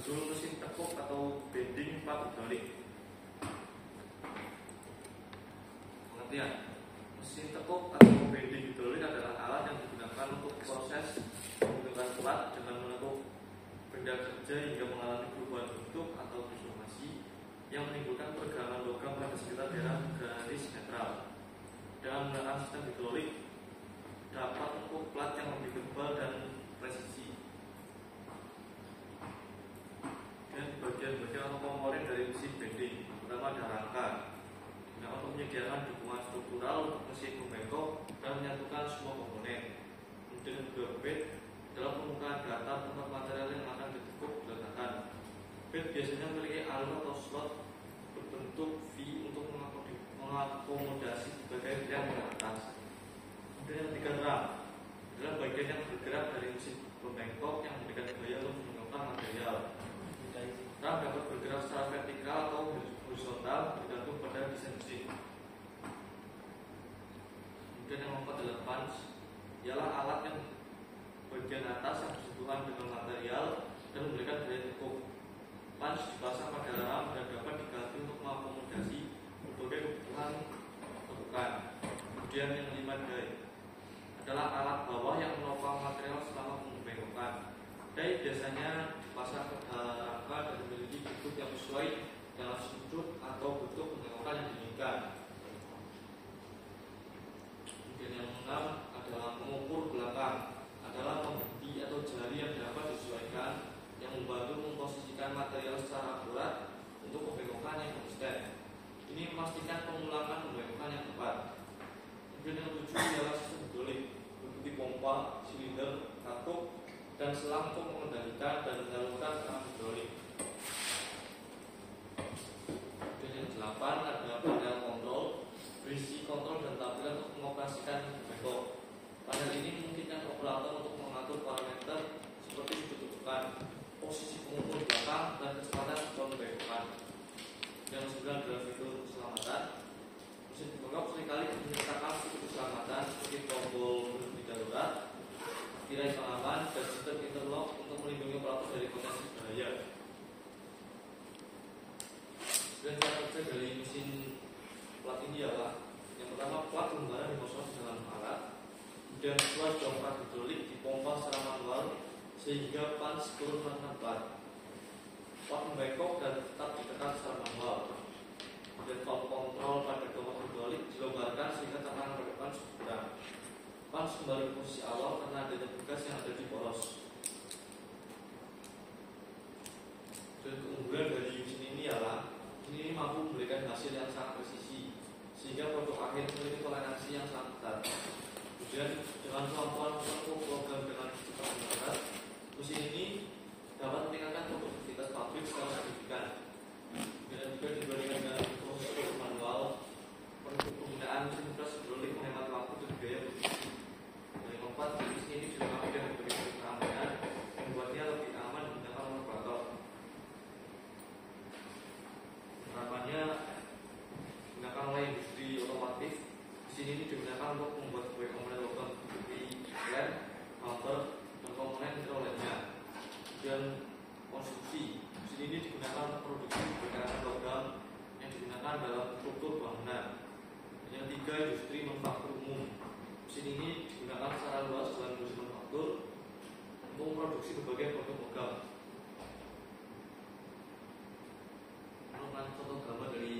asal-usul mesin tekuk atau bending plat hidrolik. Pengertian: mesin tekuk atau bending hidrolik adalah alat yang digunakan untuk proses pembentukan plat dengan menekuk benda kerja hingga mengalami perubahan bentuk atau deformasi yang menimbulkan pergelangan logam pada sekitar daerah garis netral. Dengan menggunakan sistem hidrolik dapat menekuk plat yang lebih tebal dan presisi. Dan bagian-bagian atau komponen dari mesin bending, pertama ada rangka, digunakan untuk menyediakan dukungan struktural untuk mesin pembengkok dan menyatukan semua komponen. Kemudian kedua, bed adalah permukaan datar tempat material yang akan ditekuk diletakkan. Bed biasanya memiliki alur atau slot berbentuk V untuk mengakomodasi berbagai bidang ke atas. Kemudian yang ketiga, ram adalah bagian yang bergerak dari mesin pembengkok yang memberikan gaya untuk membengkokkan material. Ram dapat bergerak secara vertikal atau horizontal tergantung pada desain mesin. Kemudian yang keempat adalah punch, ialah alat yang bagian atas yang bersentuhan dengan material dan memberikan gaya tekuk. Punch dipasang pada ram dan dapat diganti untuk mengakomodasi berbagai kebutuhan tekukan. Kemudian yang kelima, die adalah alat bawah yang menopang material selama pembengkokan. Die biasanya dipasang pada rangka dan memiliki bentuk yang sesuai dengan sudut atau bentuk pembengkokan yang diinginkan. Kemudian yang keenam adalah pengukur belakang, adalah pembenti atau jari yang dapat disesuaikan yang membantu memposisikan material secara akurat untuk pembengkokan yang konsisten. Ini memastikan pengulangan pembengkokan yang tepat. Kemudian yang ketujuh adalah sistem hidrolik, meliputi pompa, silinder, katup, dan selang untuk mengendalikan dan menyalurkan tenaga hidrolik. Kemudian yang delapan adalah panel kontrol, berisi kontrol dan tampilan untuk mengoperasikan pembengkok. Panel ini memungkinkan operator untuk mengatur parameter seperti sudut tegukan, posisi pengukur belakang, dan kecepatan pembengkokan. Yang sembilan adalah fitur keselamatan. Mesin pembengkok seringkali menyertakan fitur keselamatan seperti tombol berhenti darurat, tirai pengaman, dan sistem interlock untuk melindungi operator dari potensi bahaya. Dan cara kerja dari mesin plat ini adalah: yang pertama, plat lembaran dimasukkan ke dalam alat, kemudian kedua, dongkrak hidrolik dipompa secara manual sehingga punch turun menekan plat. Plat membengkok dan tetap ditekan secara manual. Kemudian valve kontrol pada dongkrak hidrolik dilonggarkan sehingga tekanan pada punch berkurang. Punch kembali ke posisi awal karena adanya bekas yang ada di poros. Dan keunggulan dari mesin ini adalah mesin ini mampu memberikan hasil yang sangat presisi sehingga produk akhir memiliki toleransi yang sangat ketat. Kemudian dengan kemampuan menekuk logam dengan kecepatan berat, mesin ini dapat meningkatkan produktivitas pabrik secara signifikan. Dan juga dibandingkan dengan proses manual, penggunaan mesin pres hidrolik menghemat waktu dan biaya produksi. Yang keempat, mesin ini dilengkapi dengan berbagai keamanan yang membuatnya lebih aman digunakan oleh operator. Harapannya digunakan oleh industri otomotif. Mesin ini digunakan untuk membuat berbagai komponen logam seperti lem, bumper, dan komponen hidrolik lainnya. Dan konstruksi, mesin ini digunakan untuk produksi berbagai logam yang digunakan dalam struktur bangunan. Yang ketiga, industri manufaktur umum. Mesin ini digunakan secara luas dalam industri manufaktur untuk memproduksi berbagai produk logam. Merupakan contoh gambar dari